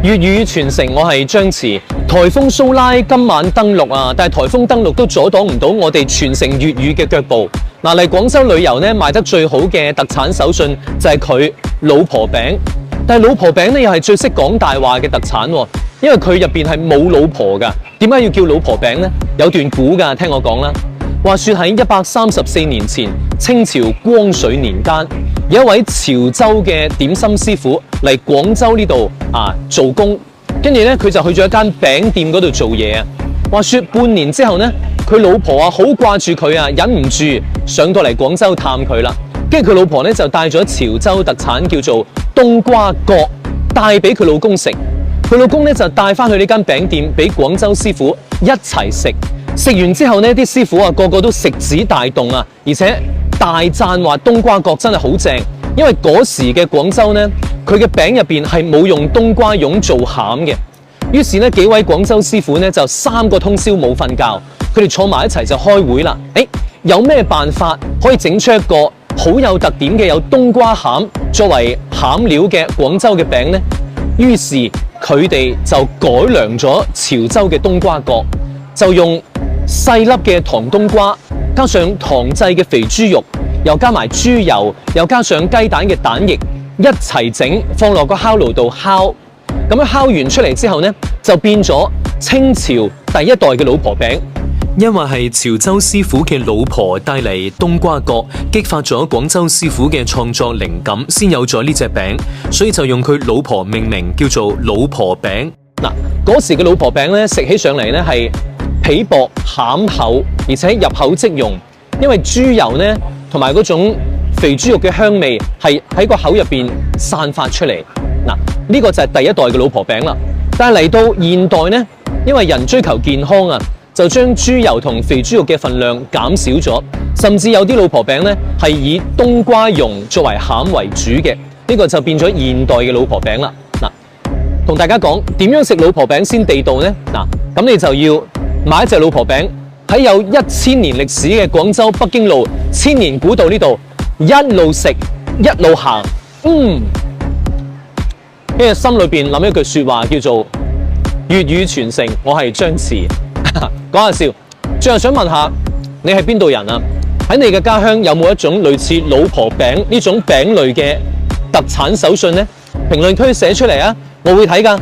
粵語傳承，我係張弛。颱風蘇拉今晚登陸啊，但係颱風登陸都阻擋唔到我哋傳承粵語嘅腳步。嗱，嚟廣州旅遊呢，賣得最好嘅特產手信就係佢老婆餅。但係老婆餅呢，又係最識講大話嘅特產喎，因為佢入邊係冇老婆㗎。點解要叫老婆餅呢？有段古㗎，聽我講啦。話說喺134年前，清朝光緒年間，有一位潮州嘅點心師傅嚟廣州呢度做工，跟住咧佢就去咗一間餅店嗰度做嘢啊。話說半年之後呢，佢老婆好掛住佢啊，忍唔住上到嚟廣州探佢啦。跟住佢老婆咧就帶咗潮州特產叫做冬瓜角帶俾佢老公食，佢老公咧就帶翻去呢間餅店俾廣州師傅一齊食。食完之後呢，啲師傅個個都食指大動啊，而且大讚話冬瓜角真係好正，因為嗰時嘅廣州呢，佢嘅餅入邊係冇用冬瓜蓉做餡嘅。於是呢，幾位廣州師傅呢就3個通宵冇瞓覺，佢哋坐埋一齊就開會啦。有咩辦法可以整出一個好有特點嘅有冬瓜餡作為餡料嘅廣州嘅餅呢？於是佢哋就改良咗潮州嘅冬瓜角，就用細粒嘅糖冬瓜，加上糖製嘅肥豬肉，又加埋豬油，又加上雞蛋嘅蛋液，一齊整，放落個烤爐度烤。咁樣烤完出嚟之後呢，就變咗清朝第一代嘅老婆餅。因為係潮州師傅嘅老婆帶嚟冬瓜角，激發咗廣州師傅嘅創作靈感，先有咗呢隻餅，所以就用佢老婆命名，叫做老婆餅。嗱，嗰時嘅老婆餅咧，食起上嚟咧係皮薄餡厚，而且入口即溶，因為豬油咧同埋嗰種肥豬肉嘅香味係喺個口入邊散發出嚟。嗱，呢個就係第一代嘅老婆餅啦。但係嚟到現代呢，因為人追求健康啊，就將豬油同肥豬肉嘅份量減少咗，甚至有啲老婆餅咧係以冬瓜蓉作為餡為主嘅，呢個就變咗現代嘅老婆餅啦。嗱，同大家講點樣食老婆餅先地道呢？嗱，咁你就要買一隻老婆餅喺有1000年歷史嘅廣州北京路千年古道呢度，一路食一路行，跟住心裏邊諗一句說話叫做粵語傳承，我係張弛。講下笑，最後想問下你係邊度人啊？喺你嘅家鄉有冇一種類似老婆餅呢種餅類嘅特產手信呢？評論區寫出嚟啊，我會睇㗎。